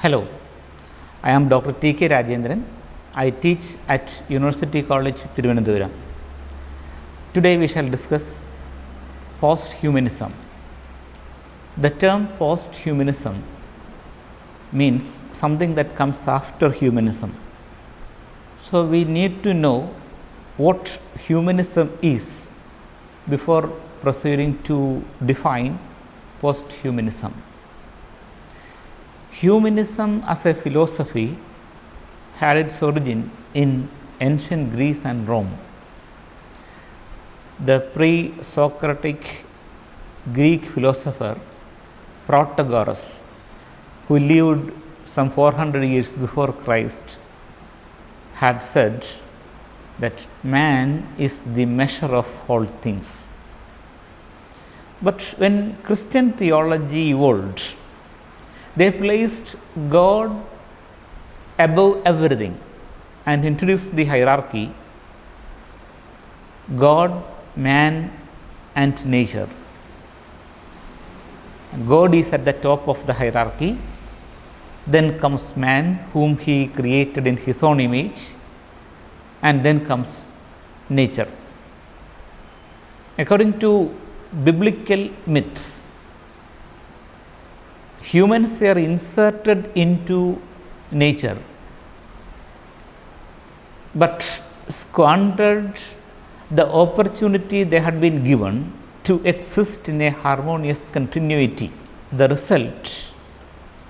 Hello, I am Dr. T K Rajendran. I teach at University College Trivandrum. Today we shall discuss posthumanism. The term posthumanism means something that comes after humanism. So, we need to know what humanism is before proceeding to define posthumanism. Humanism as a philosophy had its origin in ancient Greece and Rome. The pre-Socratic Greek philosopher Protagoras, who lived some 400 years before Christ, had said that man is the measure of all things. But when Christian theology evolved, they placed God above everything and introduced the hierarchy God, man and nature. God is at the top of the hierarchy, then comes man whom he created in his own image, and then comes nature. According to biblical myths, humans were inserted into nature, but squandered the opportunity they had been given to exist in a harmonious continuity. The result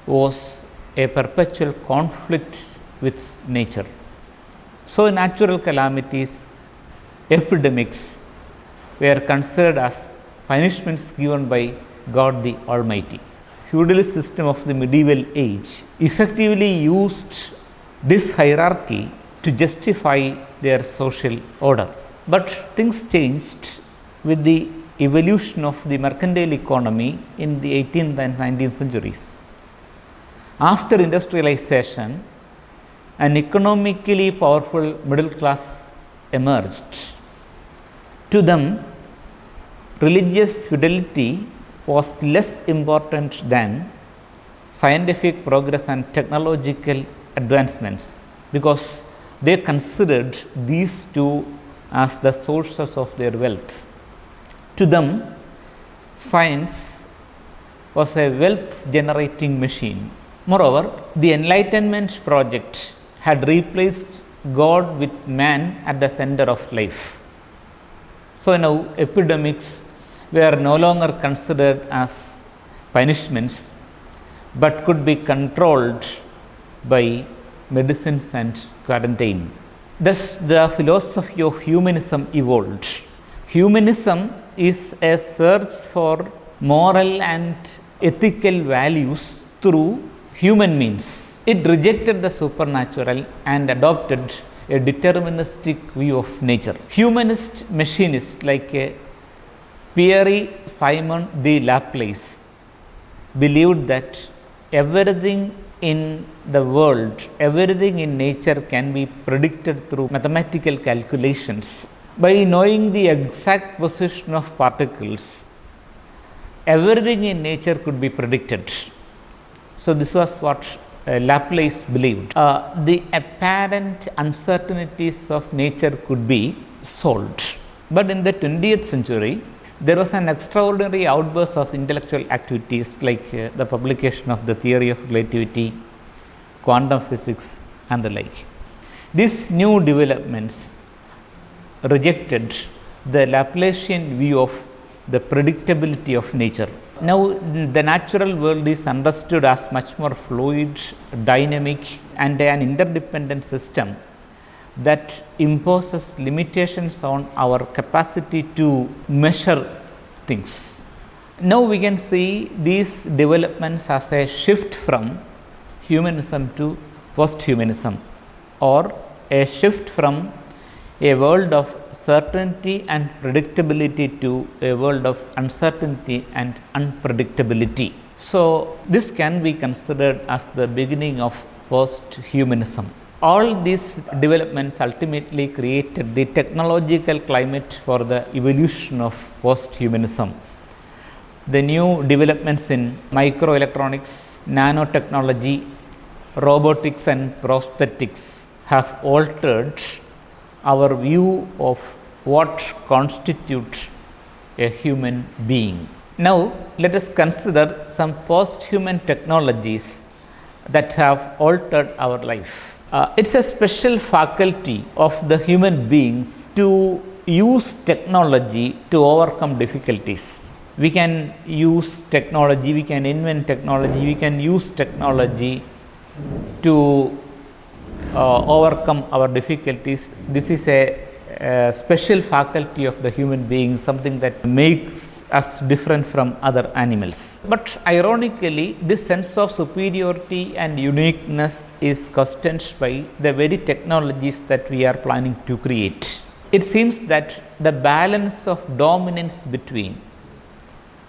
was a perpetual conflict with nature. So, natural calamities, epidemics were considered as punishments given by God the Almighty. Feudalist system of the medieval age effectively used this hierarchy to justify their social order. But things changed with the evolution of the mercantile economy in the 18th and 19th centuries. After industrialization, an economically powerful middle class emerged. To them, religious fidelity was less important than scientific progress and technological advancements, because they considered these two as the sources of their wealth. To them, science was a wealth generating machine. Moreover, the Enlightenment project had replaced God with man at the center of life. So, now epidemics were no longer considered as punishments, but could be controlled by medicines and quarantine. Thus, the philosophy of humanism evolved. Humanism is a search for moral and ethical values through human means. It rejected the supernatural and adopted a deterministic view of nature. Humanist machinists like Pierre-Simon de Laplace believed that everything in the world, everything in nature can be predicted through mathematical calculations. By knowing the exact position of particles, everything in nature could be predicted. So, this was what Laplace believed. The apparent uncertainties of nature could be solved. But in the 20th century, there was an extraordinary outburst of intellectual activities like the publication of the theory of relativity, quantum physics and the like. These new developments rejected the Laplacian view of the predictability of nature. Now, the natural world is understood as much more fluid, dynamic and an interdependent system that imposes limitations on our capacity to measure things. Now, we can see these developments as a shift from humanism to posthumanism, or a shift from a world of certainty and predictability to a world of uncertainty and unpredictability. So, this can be considered as the beginning of posthumanism. All these developments ultimately created the technological climate for the evolution of posthumanism. The new developments in microelectronics, nanotechnology, robotics and prosthetics have altered our view of what constitutes a human being. Now, let us consider some post-human technologies that have altered our life. It's a special faculty of the human beings to use technology to overcome difficulties. We can use technology, we can invent technology, we can use technology to overcome our difficulties. This is a special faculty of the human being, something that makes us different from other animals. But ironically, this sense of superiority and uniqueness is questioned by the very technologies that we are planning to create. It seems that the balance of dominance between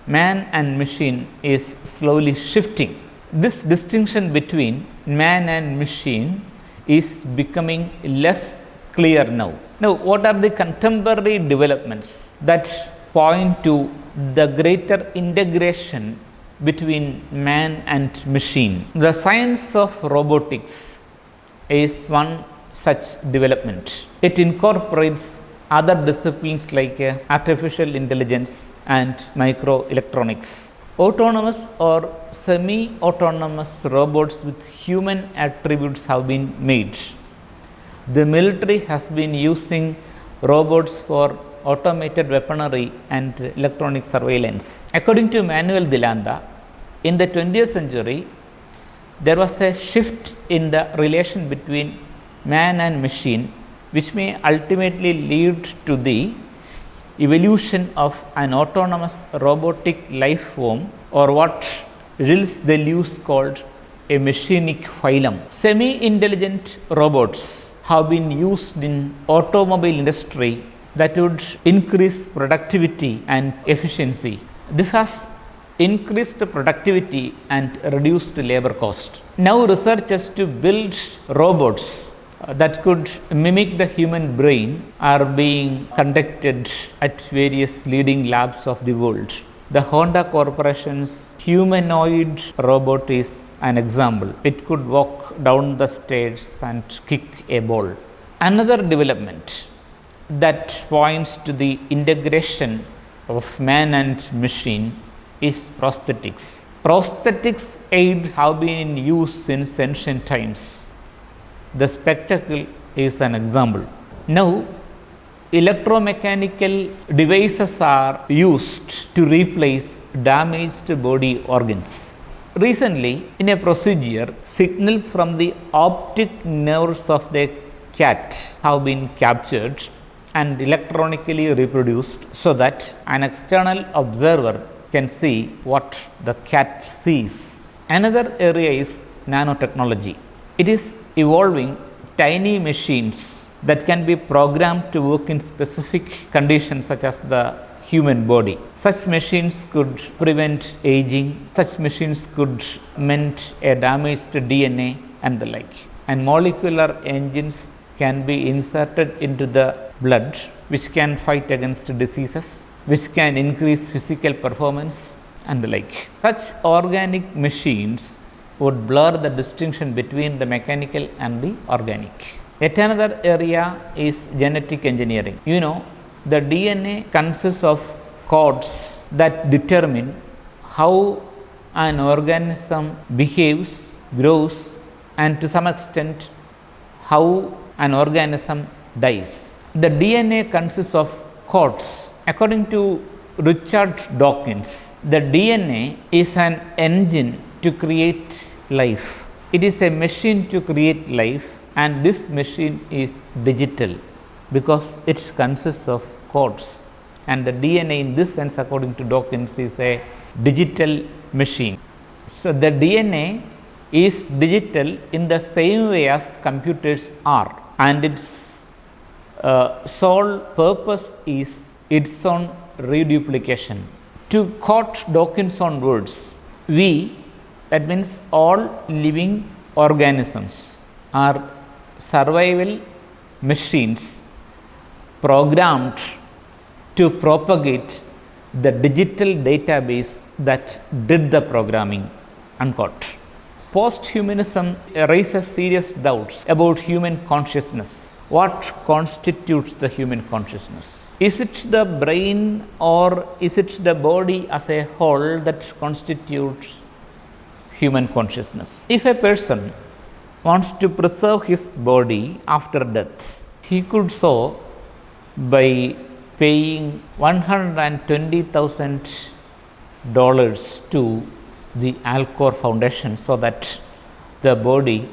man and machine is slowly shifting. This distinction between man and machine is becoming less clear now. Now, what are the contemporary developments that point to the greater integration between man and machine? The science of robotics is one such development. It incorporates other disciplines like artificial intelligence and microelectronics. Autonomous or semi-autonomous robots with human attributes have been made. The military has been using robots for automated weaponry and electronic surveillance. According to Manuel Delanda, in the 20th century, there was a shift in the relation between man and machine, which may ultimately lead to the evolution of an autonomous robotic life form, or what Gilles Deleuze called a machinic phylum. Semi-intelligent robots have been used in automobile industry that would increase productivity and efficiency. This has increased productivity and reduced labor cost. Now, researchers to build robots that could mimic the human brain are being conducted at various leading labs of the world. The Honda Corporation's humanoid robot is an example. It could walk down the stairs and kick a ball. Another development that points to the integration of man and machine is prosthetics. Prosthetics aids have been in use since ancient times. The spectacle is an example. Now, electromechanical devices are used to replace damaged body organs. Recently, in a procedure, signals from the optic nerves of the cat have been captured and electronically reproduced so that an external observer can see what the cat sees. Another area is nanotechnology. It is evolving tiny machines that can be programmed to work in specific conditions such as the human body. Such machines could prevent aging, such machines could mend a damaged DNA and the like. And molecular engines can be inserted into the blood, which can fight against diseases, which can increase physical performance and the like. Such organic machines would blur the distinction between the mechanical and the organic. Yet another area is genetic engineering. You know, the DNA consists of codes that determine how an organism behaves, grows, and to some extent how an organism dies. The DNA consists of codes. According to Richard Dawkins, the DNA is an engine to create life. It is a machine to create life, and this machine is digital because it consists of codes. And the DNA in this sense, according to Dawkins, is a digital machine. So, the DNA is digital in the same way as computers are, and its sole purpose is its own reduplication. To quote Dawkins' own words, we, that means all living organisms, are survival machines programmed to propagate the digital database that did the programming, unquote. Posthumanism raises serious doubts about human consciousness. What constitutes the human consciousness? Is it the brain or is it the body as a whole that constitutes human consciousness? If a person wants to preserve his body after death, he could so by paying $120,000 to the Alcor Foundation so that the body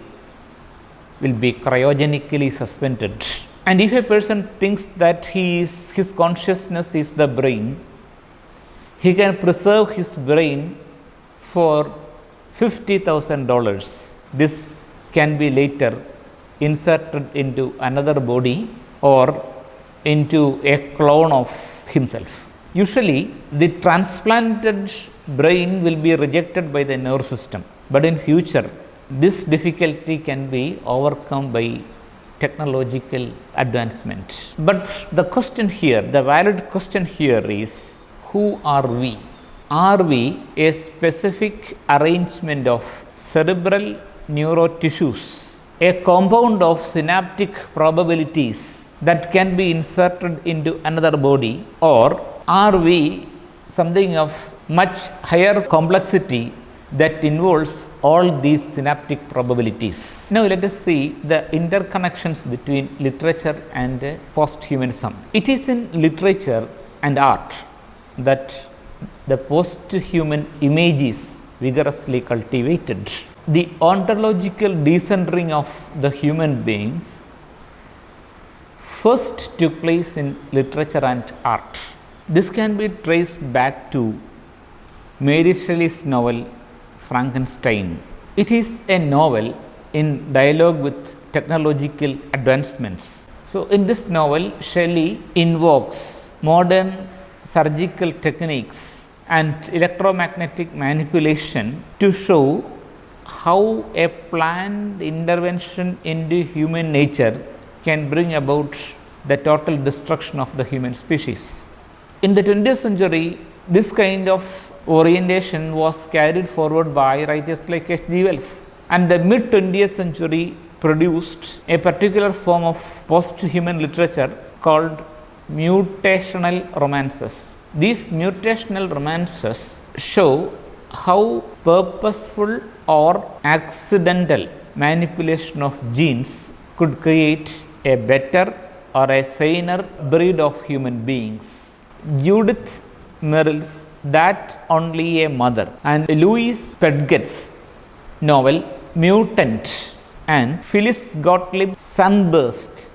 will be cryogenically suspended. And if a person thinks that his consciousness is the brain, he can preserve his brain for $50,000. This can be later inserted into another body or into a clone of himself. Usually, the transplanted brain will be rejected by the nerve system, but in future, this difficulty can be overcome by technological advancement. But the question here, the valid question here is, who are we? Are we a specific arrangement of cerebral neurotissues, a compound of synaptic probabilities that can be inserted into another body, or are we something of much higher complexity that involves all these synaptic probabilities? Now, let us see the interconnections between literature and posthumanism. It is in literature and art that the post-human image is vigorously cultivated. The ontological decentering of the human beings first took place in literature and art. This can be traced back to Mary Shelley's novel Frankenstein. It is a novel in dialogue with technological advancements. So, in this novel, Shelley invokes modern surgical techniques and electromagnetic manipulation to show how a planned intervention into human nature can bring about the total destruction of the human species. In the 20th century, this kind of orientation was carried forward by writers like H.G. Wells, and the mid 20th century produced a particular form of post-human literature called mutational romances. These mutational romances show how purposeful or accidental manipulation of genes could create a better or a saner breed of human beings. Judith Merril's That Only a Mother and Louise Pedget's novel Mutant and Phyllis Gottlieb's Sunburst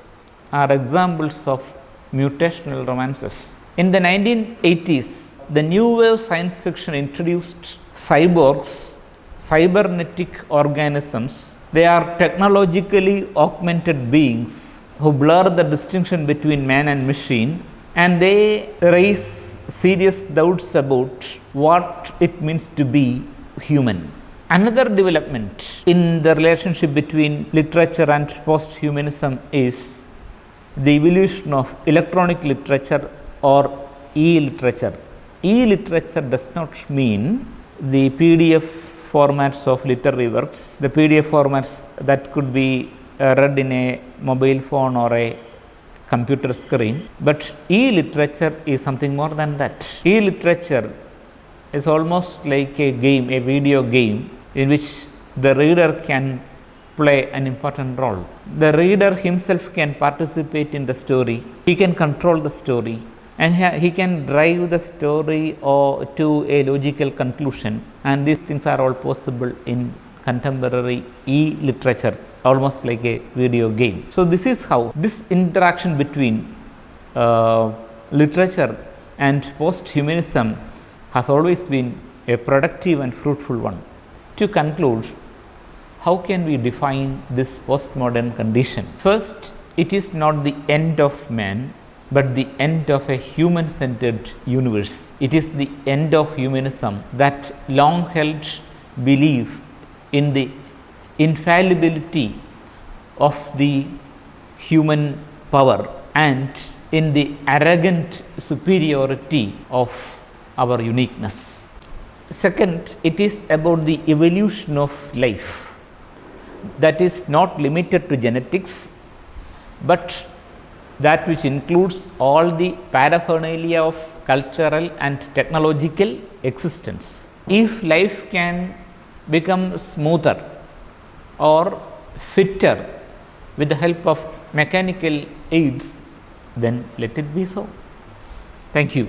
are examples of mutational romances. In the 1980s, the new wave science fiction introduced cyborgs, cybernetic organisms. They are technologically augmented beings who blur the distinction between man and machine, and they raise serious doubts about what it means to be human. Another development in the relationship between literature and posthumanism is the evolution of electronic literature or e-literature. E-literature does not mean the PDF formats of literary works, the PDF formats that could be read in a mobile phone or a computer screen, but e-literature is something more than that. E-literature is almost like a game, a video game in which the reader can play an important role. The reader himself can participate in the story, he can control the story, and he can drive the story or to a logical conclusion, and these things are all possible in contemporary e-literature, almost like a video game. So, this is how this interaction between literature and posthumanism has always been a productive and fruitful one. To conclude, how can we define this postmodern condition? First, it is not the end of man, but the end of a human-centered universe. It is the end of humanism that long held belief in the infallibility of the human power and in the arrogant superiority of our uniqueness. Second, it is about the evolution of life, that is not limited to genetics, but that which includes all the paraphernalia of cultural and technological existence. If life can become smoother or fitter with the help of mechanical aids, then let it be so. Thank you.